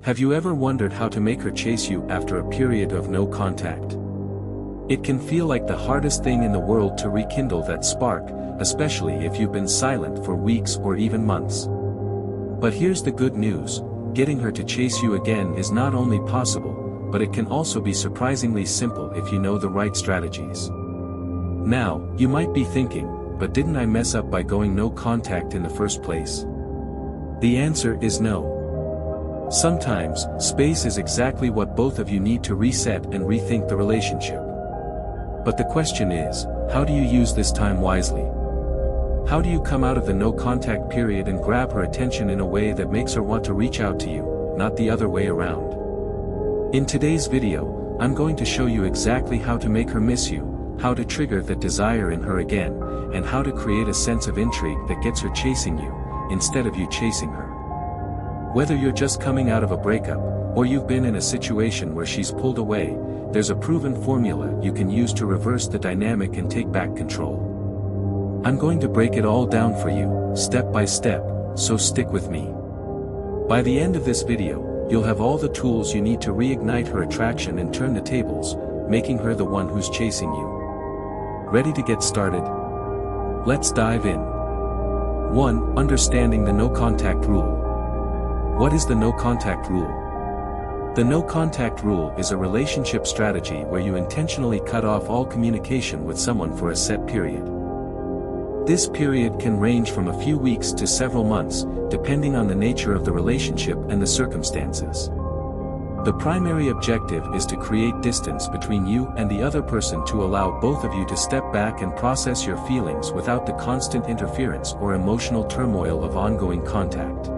Have you ever wondered how to make her chase you after a period of no contact? It can feel like the hardest thing in the world to rekindle that spark, especially if you've been silent for weeks or even months. But here's the good news, getting her to chase you again is not only possible, but it can also be surprisingly simple if you know the right strategies. Now, you might be thinking, but didn't I mess up by going no contact in the first place? The answer is no. Sometimes, space is exactly what both of you need to reset and rethink the relationship. But the question is, how do you use this time wisely? How do you come out of the no-contact period and grab her attention in a way that makes her want to reach out to you, not the other way around? In today's video, I'm going to show you exactly how to make her miss you, how to trigger that desire in her again, and how to create a sense of intrigue that gets her chasing you, instead of you chasing her. Whether you're just coming out of a breakup, or you've been in a situation where she's pulled away, there's a proven formula you can use to reverse the dynamic and take back control. I'm going to break it all down for you, step by step, so stick with me. By the end of this video, you'll have all the tools you need to reignite her attraction and turn the tables, making her the one who's chasing you. Ready to get started? Let's dive in. 1. Understanding the no-contact rule. What is the no-contact rule? The no-contact rule is a relationship strategy where you intentionally cut off all communication with someone for a set period. This period can range from a few weeks to several months, depending on the nature of the relationship and the circumstances. The primary objective is to create distance between you and the other person to allow both of you to step back and process your feelings without the constant interference or emotional turmoil of ongoing contact.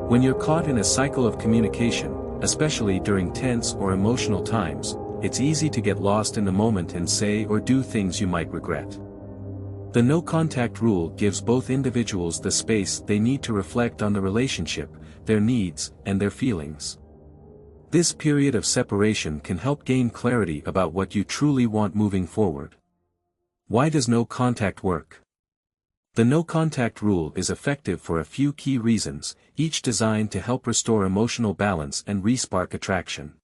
When you're caught in a cycle of communication, especially during tense or emotional times, it's easy to get lost in the moment and say or do things you might regret. The no-contact rule gives both individuals the space they need to reflect on the relationship, their needs, and their feelings. This period of separation can help gain clarity about what you truly want moving forward. Why does no contact work? The no-contact rule is effective for a few key reasons, each designed to help restore emotional balance and re-spark attraction.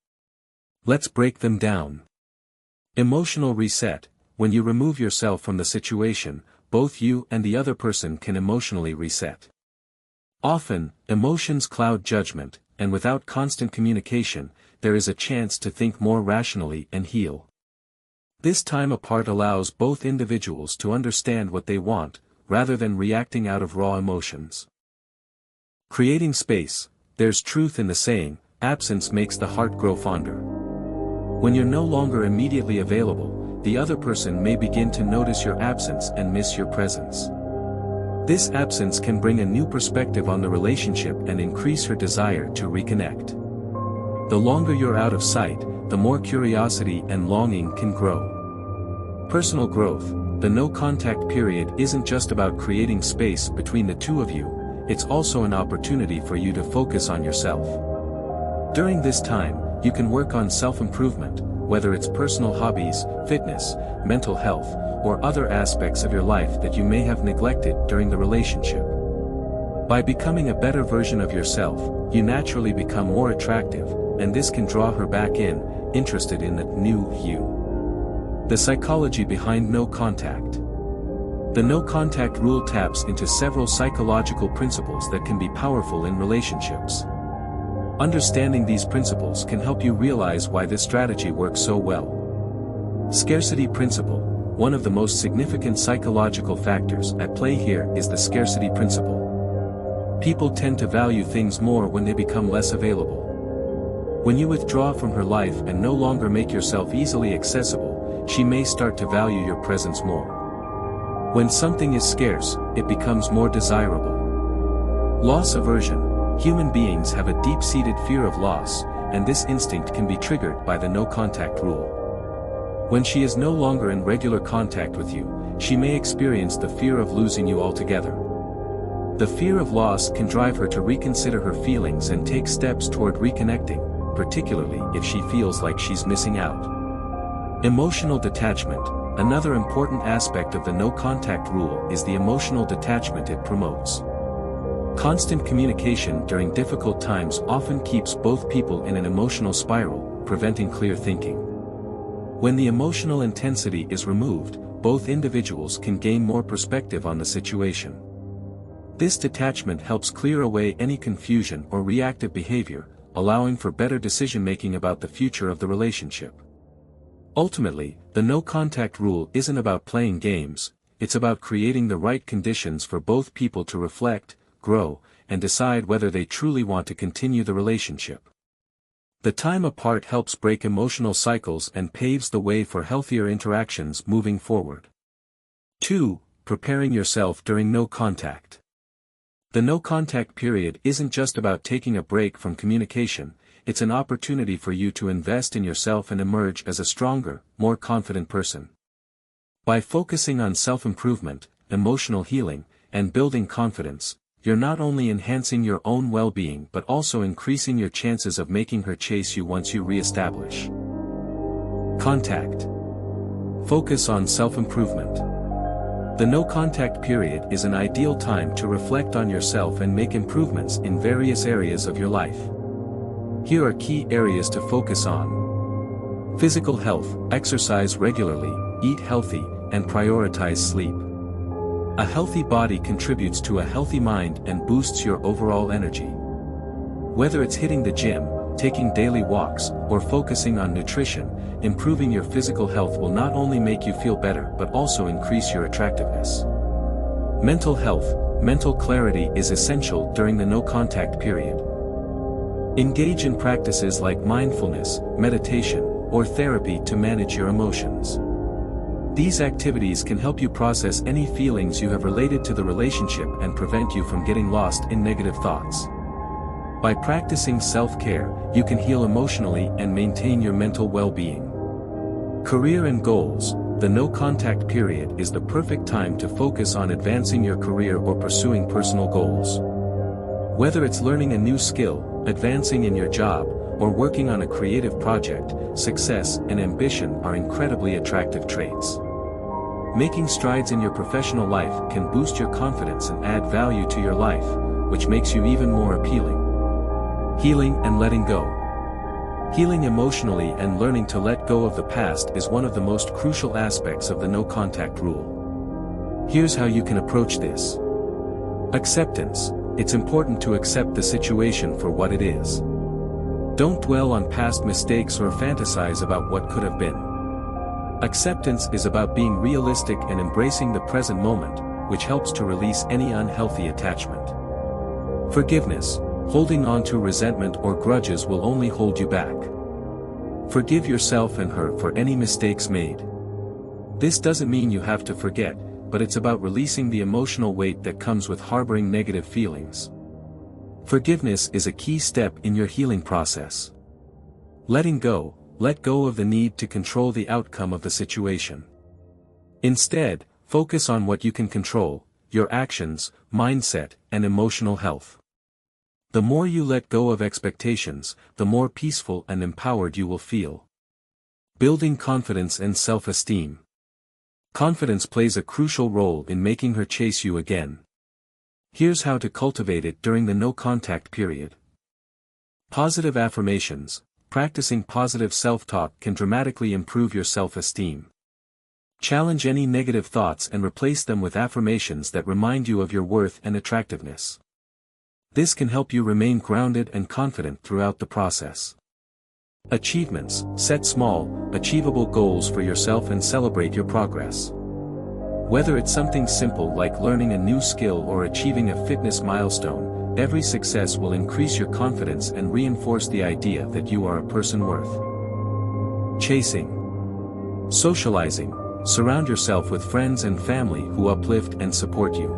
Let's break them down. Emotional reset. When you remove yourself from the situation, both you and the other person can emotionally reset. Often, emotions cloud judgment, and without constant communication, there is a chance to think more rationally and heal. This time apart allows both individuals to understand what they want, rather than reacting out of raw emotions. Creating space. There's truth in the saying, absence makes the heart grow fonder. When you're no longer immediately available, the other person may begin to notice your absence and miss your presence. This absence can bring a new perspective on the relationship and increase her desire to reconnect. The longer you're out of sight, the more curiosity and longing can grow. Personal growth. The no-contact period isn't just about creating space between the two of you, it's also an opportunity for you to focus on yourself. During this time, you can work on self-improvement, whether it's personal hobbies, fitness, mental health, or other aspects of your life that you may have neglected during the relationship. By becoming a better version of yourself, you naturally become more attractive, and this can draw her back in, interested in the new you. The psychology behind no contact. The no contact rule taps into several psychological principles that can be powerful in relationships. Understanding these principles can help you realize why this strategy works so well. Scarcity principle. One of the most significant psychological factors at play here is the scarcity principle. People tend to value things more when they become less available. When you withdraw from her life and no longer make yourself easily accessible, she may start to value your presence more. When something is scarce, it becomes more desirable. Loss aversion. Human beings have a deep-seated fear of loss, and this instinct can be triggered by the no-contact rule. When she is no longer in regular contact with you, she may experience the fear of losing you altogether. The fear of loss can drive her to reconsider her feelings and take steps toward reconnecting, particularly if she feels like she's missing out. Emotional detachment. Another important aspect of the no-contact rule is the emotional detachment it promotes. Constant communication during difficult times often keeps both people in an emotional spiral, preventing clear thinking. When the emotional intensity is removed, both individuals can gain more perspective on the situation. This detachment helps clear away any confusion or reactive behavior, allowing for better decision-making about the future of the relationship. Ultimately, the no-contact rule isn't about playing games, it's about creating the right conditions for both people to reflect, grow, and decide whether they truly want to continue the relationship. The time apart helps break emotional cycles and paves the way for healthier interactions moving forward. 2. Preparing yourself during no contact. The no-contact period isn't just about taking a break from communication, it's an opportunity for you to invest in yourself and emerge as a stronger, more confident person. By focusing on self-improvement, emotional healing, and building confidence, you're not only enhancing your own well-being but also increasing your chances of making her chase you once you re-establish contact. Focus on self-improvement. The no-contact period is an ideal time to reflect on yourself and make improvements in various areas of your life. Here are key areas to focus on. Physical health: exercise regularly, eat healthy, and prioritize sleep. A healthy body contributes to a healthy mind and boosts your overall energy. Whether it's hitting the gym, taking daily walks, or focusing on nutrition, improving your physical health will not only make you feel better but also increase your attractiveness. Mental health: mental clarity is essential during the no-contact period. Engage in practices like mindfulness, meditation, or therapy to manage your emotions. These activities can help you process any feelings you have related to the relationship and prevent you from getting lost in negative thoughts. By practicing self-care, you can heal emotionally and maintain your mental well-being. Career and goals: the no-contact period is the perfect time to focus on advancing your career or pursuing personal goals. Whether it's learning a new skill, advancing in your job, or working on a creative project, success and ambition are incredibly attractive traits. Making strides in your professional life can boost your confidence and add value to your life, which makes you even more appealing. Healing and letting go. Healing emotionally and learning to let go of the past is one of the most crucial aspects of the no-contact rule. Here's how you can approach this. Acceptance: it's important to accept the situation for what it is. Don't dwell on past mistakes or fantasize about what could have been. Acceptance is about being realistic and embracing the present moment, which helps to release any unhealthy attachment. Forgiveness: holding on to resentment or grudges will only hold you back. Forgive yourself and her for any mistakes made. This doesn't mean you have to forget, but it's about releasing the emotional weight that comes with harboring negative feelings. Forgiveness is a key step in your healing process. Letting go: let go of the need to control the outcome of the situation. Instead, focus on what you can control: your actions, mindset, and emotional health. The more you let go of expectations, the more peaceful and empowered you will feel. Building confidence and self-esteem. Confidence plays a crucial role in making her chase you again. Here's how to cultivate it during the no-contact period. Positive affirmations: practicing positive self-talk can dramatically improve your self-esteem. Challenge any negative thoughts and replace them with affirmations that remind you of your worth and attractiveness. This can help you remain grounded and confident throughout the process. Achievements: set small, achievable goals for yourself and celebrate your progress. Whether it's something simple like learning a new skill or achieving a fitness milestone, every success will increase your confidence and reinforce the idea that you are a person worth chasing. Socializing: surround yourself with friends and family who uplift and support you.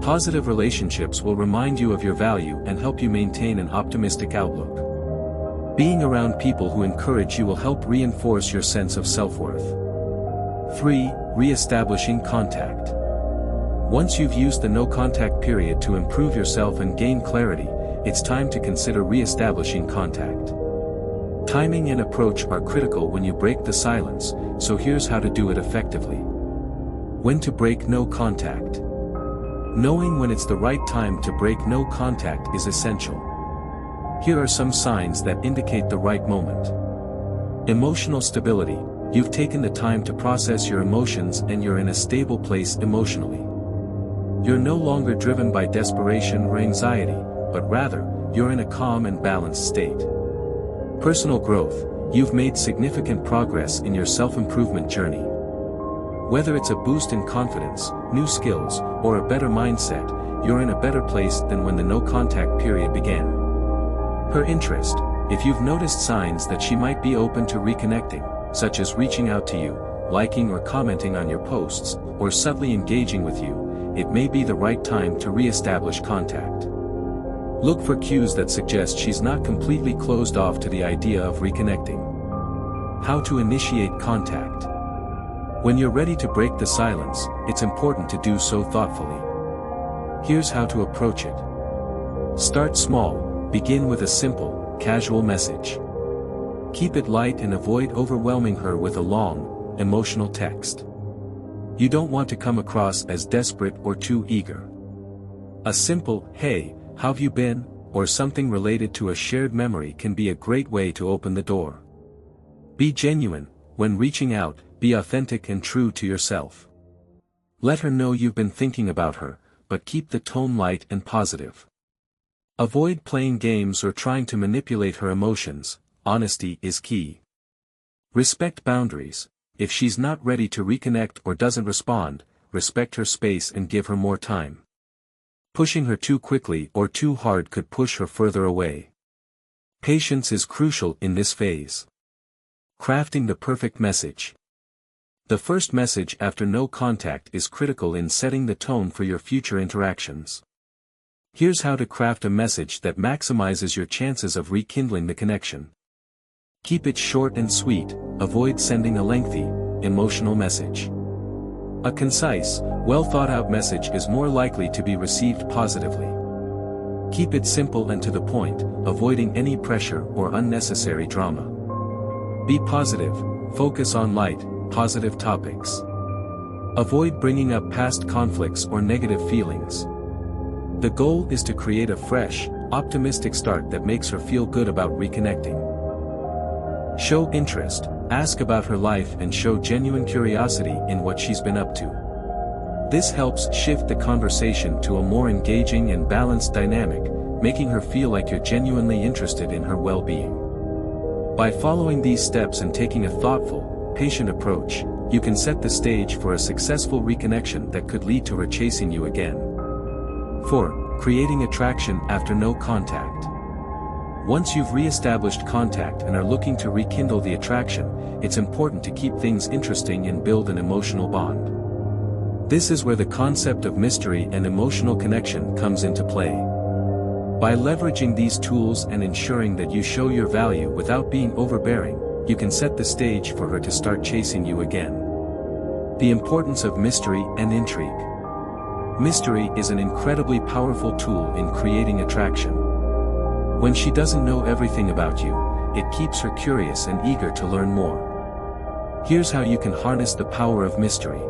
Positive relationships will remind you of your value and help you maintain an optimistic outlook. Being around people who encourage you will help reinforce your sense of self-worth. 3. Re-establishing contact. Once you've used the no-contact period to improve yourself and gain clarity, it's time to consider re-establishing contact. Timing and approach are critical when you break the silence, so here's how to do it effectively. When to break no contact. Knowing when it's the right time to break no contact is essential. Here are some signs that indicate the right moment. Emotional stability. You've taken the time to process your emotions and you're in a stable place emotionally. You're no longer driven by desperation or anxiety, but rather, you're in a calm and balanced state. Personal growth. You've made significant progress in your self-improvement journey. Whether it's a boost in confidence, new skills, or a better mindset, you're in a better place than when the no-contact period began. Her interest. If you've noticed signs that she might be open to reconnecting, such as reaching out to you, liking or commenting on your posts, or subtly engaging with you, it may be the right time to re-establish contact. Look for cues that suggest she's not completely closed off to the idea of reconnecting. How to initiate contact. When you're ready to break the silence, it's important to do so thoughtfully. Here's how to approach it. Start small. Begin with a simple, casual message. Keep it light and avoid overwhelming her with a long, emotional text. You don't want to come across as desperate or too eager. A simple, "Hey, how've you been?" or something related to a shared memory can be a great way to open the door. Be genuine. When reaching out, be authentic and true to yourself. Let her know you've been thinking about her, but keep the tone light and positive. Avoid playing games or trying to manipulate her emotions. Honesty is key. Respect boundaries. If she's not ready to reconnect or doesn't respond, respect her space and give her more time. Pushing her too quickly or too hard could push her further away. Patience is crucial in this phase. Crafting the perfect message. The first message after no contact is critical in setting the tone for your future interactions. Here's how to craft a message that maximizes your chances of rekindling the connection. Keep it short and sweet. Avoid sending a lengthy, emotional message. A concise, well-thought-out message is more likely to be received positively. Keep it simple and to the point, avoiding any pressure or unnecessary drama. Be positive. Focus on light, positive topics. Avoid bringing up past conflicts or negative feelings. The goal is to create a fresh, optimistic start that makes her feel good about reconnecting. Show interest. Ask about her life and show genuine curiosity in what she's been up to. This helps shift the conversation to a more engaging and balanced dynamic, making her feel like you're genuinely interested in her well-being. By following these steps and taking a thoughtful, patient approach, you can set the stage for a successful reconnection that could lead to her chasing you again. 4. Creating attraction after no contact. Once you've re-established contact and are looking to rekindle the attraction, it's important to keep things interesting and build an emotional bond. This is where the concept of mystery and emotional connection comes into play. By leveraging these tools and ensuring that you show your value without being overbearing, you can set the stage for her to start chasing you again. The importance of mystery and intrigue. Mystery is an incredibly powerful tool in creating attraction. When she doesn't know everything about you, it keeps her curious and eager to learn more. Here's how you can harness the power of mystery.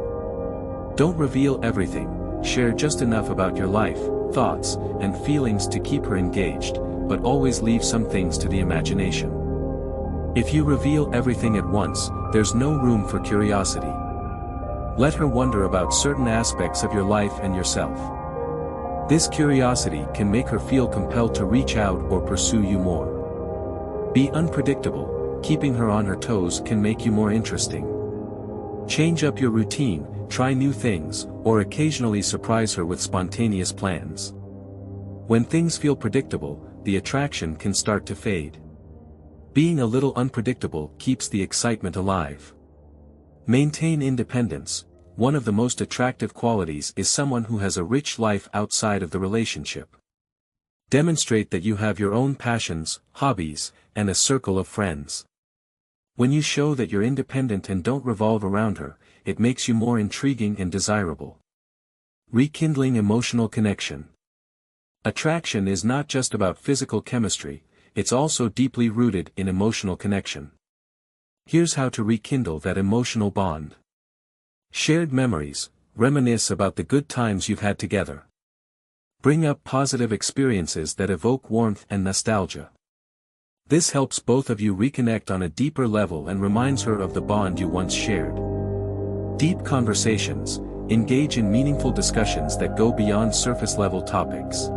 Don't reveal everything, share just enough about your life, thoughts, and feelings to keep her engaged, but always leave some things to the imagination. If you reveal everything at once, there's no room for curiosity. Let her wonder about certain aspects of your life and yourself. This curiosity can make her feel compelled to reach out or pursue you more. Be unpredictable. Keeping her on her toes can make you more interesting. Change up your routine, try new things, or occasionally surprise her with spontaneous plans. When things feel predictable, the attraction can start to fade. Being a little unpredictable keeps the excitement alive. Maintain independence. One of the most attractive qualities is someone who has a rich life outside of the relationship. Demonstrate that you have your own passions, hobbies, and a circle of friends. When you show that you're independent and don't revolve around her, it makes you more intriguing and desirable. Rekindling emotional connection. Attraction is not just about physical chemistry, it's also deeply rooted in emotional connection. Here's how to rekindle that emotional bond. Shared memories. Reminisce about the good times you've had together. Bring up positive experiences that evoke warmth and nostalgia. This helps both of you reconnect on a deeper level and reminds her of the bond you once shared. Deep conversations. Engage in meaningful discussions that go beyond surface-level topics.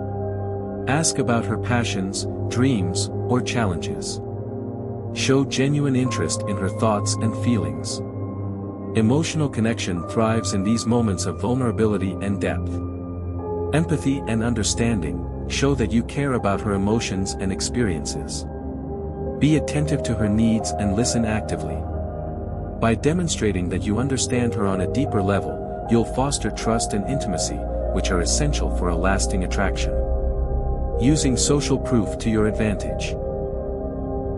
Ask about her passions, dreams, or challenges. Show genuine interest in her thoughts and feelings. Emotional connection thrives in these moments of vulnerability and depth. Empathy and understanding. Show that you care about her emotions and experiences. Be attentive to her needs and listen actively. By demonstrating that you understand her on a deeper level, you'll foster trust and intimacy, which are essential for a lasting attraction. Using social proof to your advantage.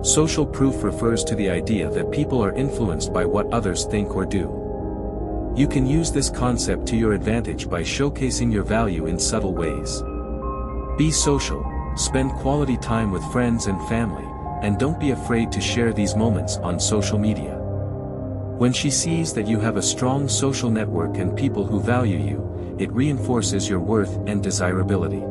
Social proof refers to the idea that people are influenced by what others think or do. You can use this concept to your advantage by showcasing your value in subtle ways. Be social, spend quality time with friends and family, and don't be afraid to share these moments on social media. When she sees that you have a strong social network and people who value you, it reinforces your worth and desirability.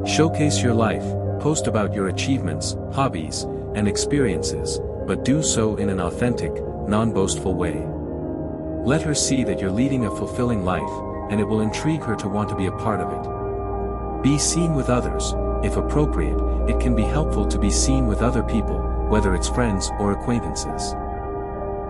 Showcase your life, post about your achievements, hobbies, and experiences, but do so in an authentic, non-boastful way. Let her see that you're leading a fulfilling life, and it will intrigue her to want to be a part of it. Be seen with others. If appropriate, it can be helpful to be seen with other people, whether it's friends or acquaintances.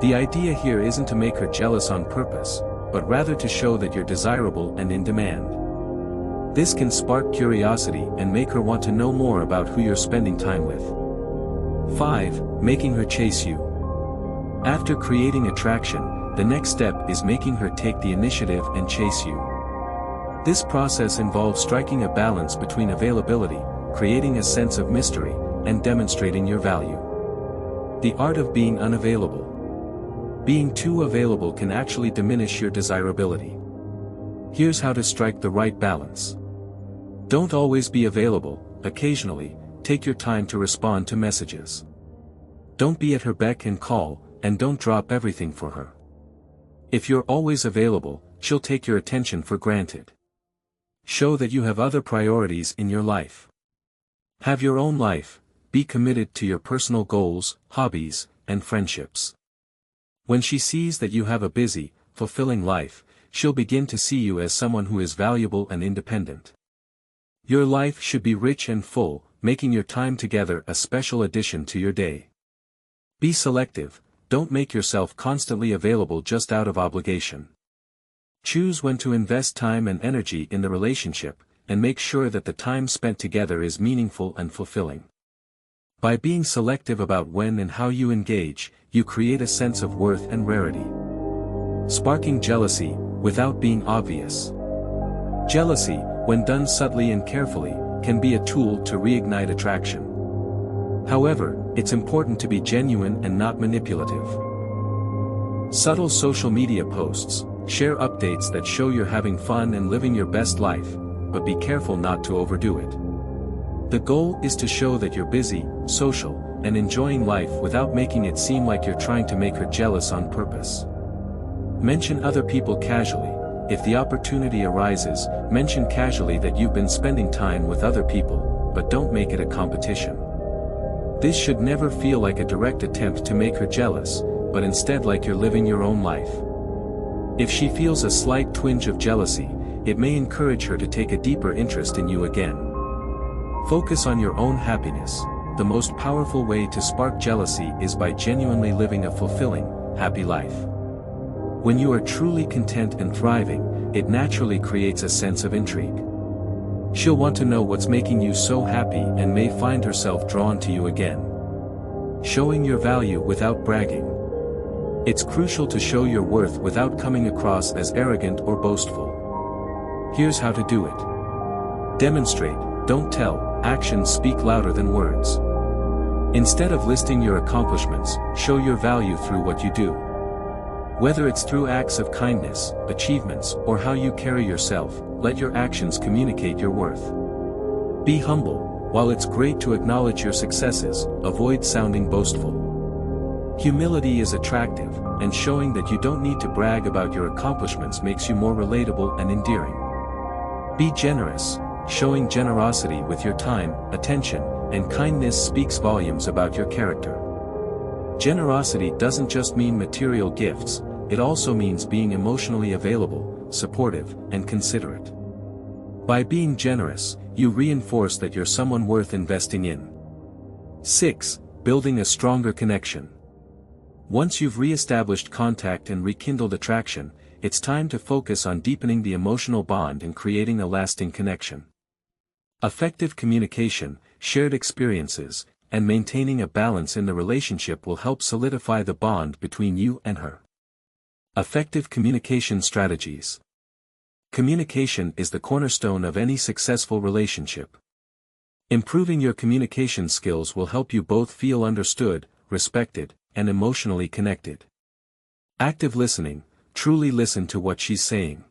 The idea here isn't to make her jealous on purpose, but rather to show that you're desirable and in demand. This can spark curiosity and make her want to know more about who you're spending time with. 5. Making her chase you. After creating attraction, the next step is making her take the initiative and chase you. This process involves striking a balance between availability, creating a sense of mystery, and demonstrating your value. The art of being unavailable. Being too available can actually diminish your desirability. Here's how to strike the right balance. Don't always be available. Occasionally, take your time to respond to messages. Don't be at her beck and call, and don't drop everything for her. If you're always available, she'll take your attention for granted. Show that you have other priorities in your life. Have your own life. Be committed to your personal goals, hobbies, and friendships. When she sees that you have a busy, fulfilling life, she'll begin to see you as someone who is valuable and independent. Your life should be rich and full, making your time together a special addition to your day. Be selective. Don't make yourself constantly available just out of obligation. Choose when to invest time and energy in the relationship, and make sure that the time spent together is meaningful and fulfilling. By being selective about when and how you engage, you create a sense of worth and rarity. Sparking jealousy, without being obvious. Jealousy, when done subtly and carefully, can be a tool to reignite attraction. However, it's important to be genuine and not manipulative. Subtle social media posts. Share updates that show you're having fun and living your best life, but be careful not to overdo it. The goal is to show that you're busy, social, and enjoying life without making it seem like you're trying to make her jealous on purpose. Mention other people casually. If the opportunity arises, mention casually that you've been spending time with other people, but don't make it a competition. This should never feel like a direct attempt to make her jealous, but instead like you're living your own life. If she feels a slight twinge of jealousy, it may encourage her to take a deeper interest in you again. Focus on your own happiness. The most powerful way to spark jealousy is by genuinely living a fulfilling, happy life. When you are truly content and thriving, it naturally creates a sense of intrigue. She'll want to know what's making you so happy and may find herself drawn to you again. Showing your value without bragging. It's crucial to show your worth without coming across as arrogant or boastful. Here's how to do it. Demonstrate, don't tell. Actions speak louder than words. Instead of listing your accomplishments, show your value through what you do. Whether it's through acts of kindness, achievements, or how you carry yourself, let your actions communicate your worth. Be humble. While it's great to acknowledge your successes, avoid sounding boastful. Humility is attractive, and showing that you don't need to brag about your accomplishments makes you more relatable and endearing. Be generous. Showing generosity with your time, attention, and kindness speaks volumes about your character. Generosity doesn't just mean material gifts, it also means being emotionally available, supportive, and considerate. By being generous, you reinforce that you're someone worth investing in. 6. Building a stronger connection. Once you've re-established contact and rekindled attraction, it's time to focus on deepening the emotional bond and creating a lasting connection. Effective communication, shared experiences, and maintaining a balance in the relationship will help solidify the bond between you and her. Effective communication strategies. Communication is the cornerstone of any successful relationship. Improving your communication skills will help you both feel understood, respected, and emotionally connected. Active listening, truly listen to what she's saying.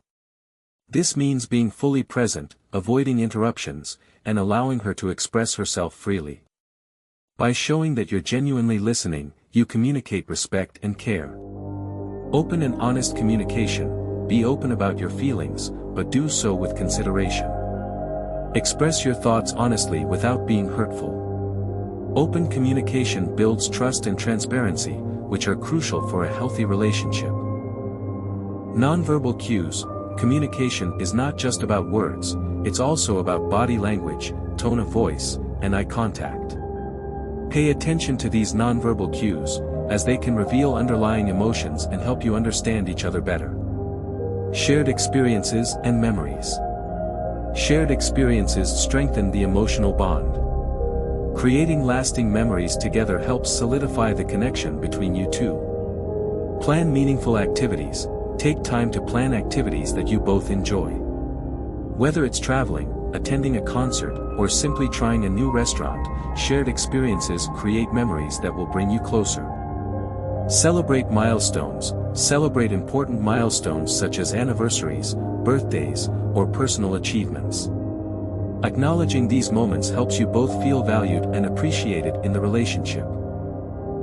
This means being fully present, avoiding interruptions, and allowing her to express herself freely. By showing that you're genuinely listening, you communicate respect and care. Open and honest communication, be open about your feelings, but do so with consideration. Express your thoughts honestly without being hurtful. Open communication builds trust and transparency, which are crucial for a healthy relationship. Nonverbal cues. Communication is not just about words, it's also about body language, tone of voice, and eye contact. Pay attention to these nonverbal cues, as they can reveal underlying emotions and help you understand each other better. Shared experiences and memories. Shared experiences strengthen the emotional bond. Creating lasting memories together helps solidify the connection between you two. Plan meaningful activities. Take time to plan activities that you both enjoy. Whether it's traveling, attending a concert, or simply trying a new restaurant, shared experiences create memories that will bring you closer. Celebrate milestones. Celebrate important milestones such as anniversaries, birthdays, or personal achievements. Acknowledging these moments helps you both feel valued and appreciated in the relationship.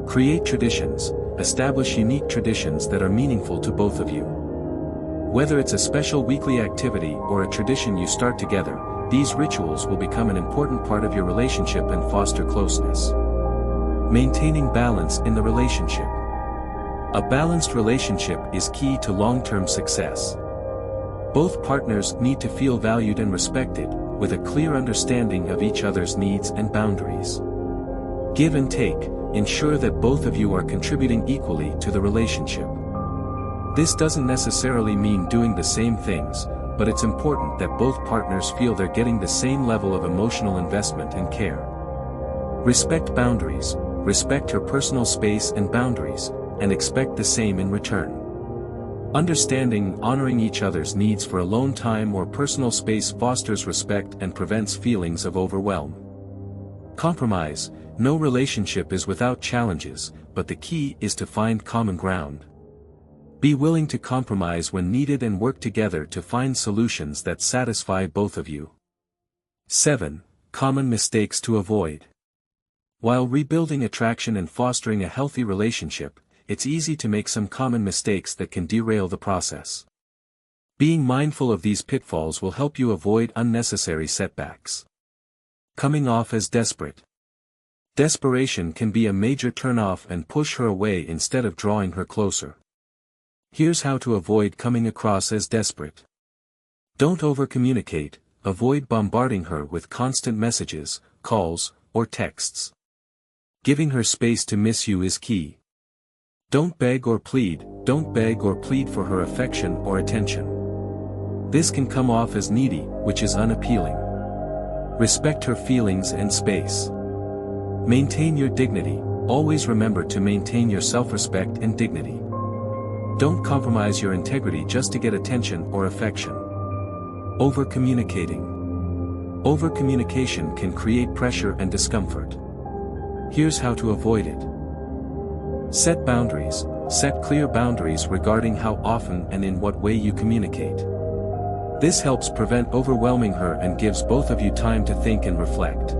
Create traditions. Establish unique traditions that are meaningful to both of you. Whether it's a special weekly activity or a tradition you start together, these rituals will become an important part of your relationship and foster closeness. Maintaining balance in the relationship. A balanced relationship is key to long-term success. Both partners need to feel valued and respected, with a clear understanding of each other's needs and boundaries. Give and take. Ensure that both of you are contributing equally to the relationship. This doesn't necessarily mean doing the same things, but it's important that both partners feel they're getting the same level of emotional investment and care. Respect boundaries. Respect her personal space and boundaries, and expect the same in return. Understanding and honoring each other's needs for alone time or personal space fosters respect and prevents feelings of overwhelm. Compromise. No relationship is without challenges, but the key is to find common ground. Be willing to compromise when needed and work together to find solutions that satisfy both of you. 7. Common mistakes to avoid. While rebuilding attraction and fostering a healthy relationship, it's easy to make some common mistakes that can derail the process. Being mindful of these pitfalls will help you avoid unnecessary setbacks. Coming off as desperate. Desperation can be a major turn-off and push her away instead of drawing her closer. Here's how to avoid coming across as desperate. Don't over-communicate. Avoid bombarding her with constant messages, calls, or texts. Giving her space to miss you is key. Don't beg or plead. Don't beg or plead for her affection or attention. This can come off as needy, which is unappealing. Respect her feelings and space. Maintain your dignity. Always remember to maintain your self-respect and dignity. Don't compromise your integrity just to get attention or affection. Over-communicating. Over-communication can create pressure and discomfort. Here's how to avoid it. Set boundaries. Set clear boundaries regarding how often and in what way you communicate. This helps prevent overwhelming her and gives both of you time to think and reflect.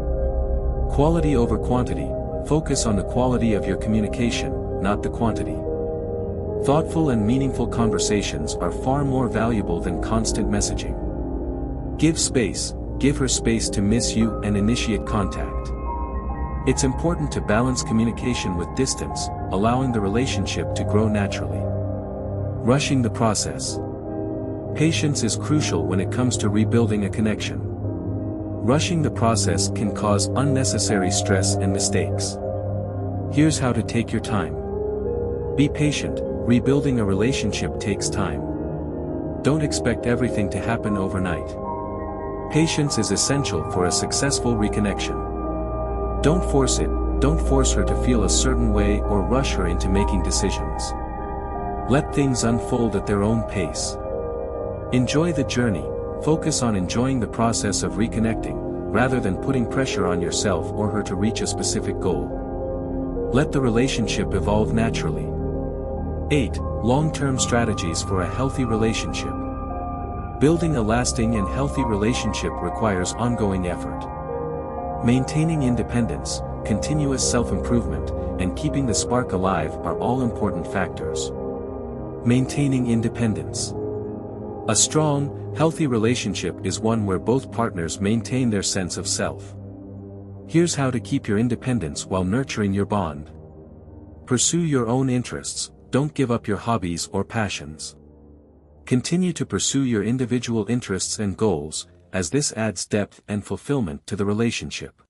Quality over quantity. Focus on the quality of your communication, not the quantity. Thoughtful and meaningful conversations are far more valuable than constant messaging. Give space. give her space to miss you and initiate contact. It's important to balance communication with distance, allowing the relationship to grow naturally. Rushing the process. Patience is crucial when it comes to rebuilding a connection. Rushing the process can cause unnecessary stress and mistakes. Here's how to take your time. Be patient. Rebuilding a relationship takes time. Don't expect everything to happen overnight. Patience is essential for a successful reconnection. Don't force it. Don't force her to feel a certain way or rush her into making decisions. Let things unfold at their own pace. Enjoy the journey. Focus on enjoying the process of reconnecting, rather than putting pressure on yourself or her to reach a specific goal. Let the relationship evolve naturally. 8. Long-term strategies for a healthy relationship. Building a lasting and healthy relationship requires ongoing effort. Maintaining independence, continuous self-improvement, and keeping the spark alive are all important factors. Maintaining independence. A strong, healthy relationship is one where both partners maintain their sense of self. Here's how to keep your independence while nurturing your bond. Pursue your own interests, don't give up your hobbies or passions. Continue to pursue your individual interests and goals, as this adds depth and fulfillment to the relationship.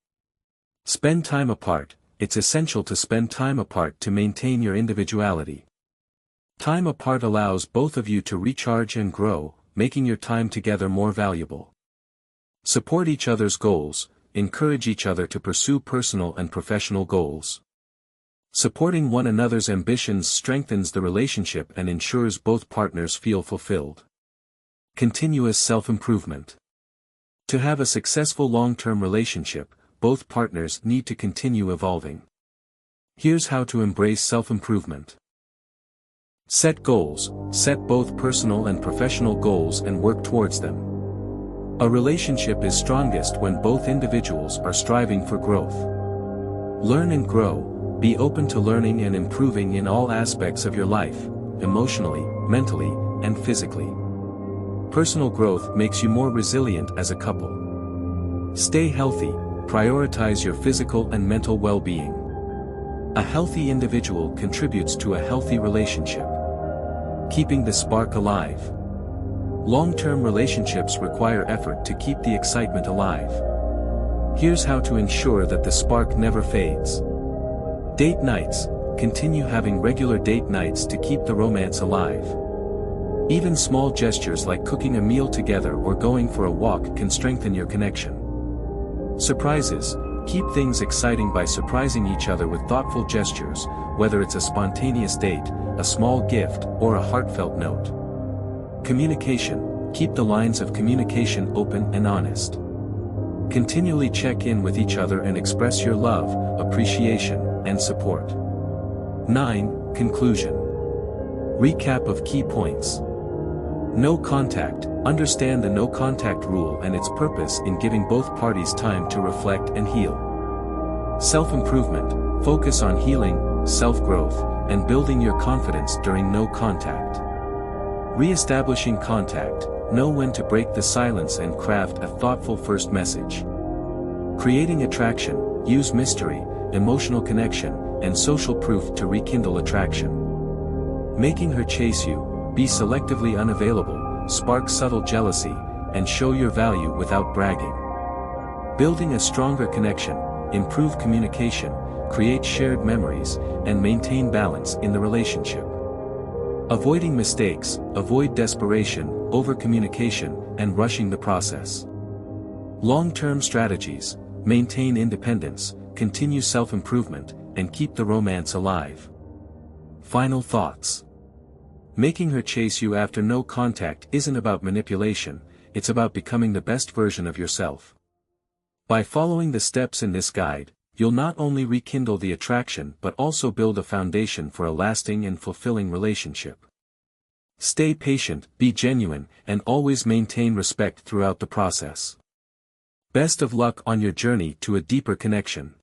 Spend time apart. It's essential to spend time apart to maintain your individuality. Time apart allows both of you to recharge and grow, making your time together more valuable. Support each other's goals. Encourage each other to pursue personal and professional goals. Supporting one another's ambitions strengthens the relationship and ensures both partners feel fulfilled. Continuous self-improvement. To have a successful long-term relationship, both partners need to continue evolving. Here's how to embrace self-improvement. Set goals. Set both personal and professional goals and work towards them. A relationship is strongest when both individuals are striving for growth. Learn and grow. Be open to learning and improving in all aspects of your life, emotionally, mentally, and physically. Personal growth makes you more resilient as a couple. Stay healthy. Prioritize your physical and mental well-being. A healthy individual contributes to a healthy relationship. Keeping the spark alive. Long-term relationships require effort to keep the excitement alive. Here's how to ensure that the spark never fades. Date nights. Continue having regular date nights to keep the romance alive. Even small gestures like cooking a meal together or going for a walk can strengthen your connection. Surprises. Keep things exciting by surprising each other with thoughtful gestures, whether it's a spontaneous date, a small gift, or a heartfelt note. Communication. Keep the lines of communication open and honest. Continually check in with each other and express your love, appreciation, and support. 9. Conclusion. Recap of key points. No contact. Understand the no contact rule and its purpose in giving both parties time to reflect and heal. Self-improvement. Focus on healing, self-growth, and building your confidence during no contact. Re-establishing contact. Know when to break the silence and craft a thoughtful first message. Creating attraction. Use mystery, emotional connection, and social proof to rekindle attraction. Making her chase you. Be selectively unavailable, spark subtle jealousy, and show your value without bragging. Building a stronger connection. Improve communication, create shared memories, and maintain balance in the relationship. Avoiding mistakes. Avoid desperation, overcommunication, and rushing the process. Long-term strategies. Maintain independence, continue self-improvement, and keep the romance alive. Final thoughts. Making her chase you after no contact isn't about manipulation, it's about becoming the best version of yourself. By following the steps in this guide, you'll not only rekindle the attraction but also build a foundation for a lasting and fulfilling relationship. Stay patient, be genuine, and always maintain respect throughout the process. Best of luck on your journey to a deeper connection.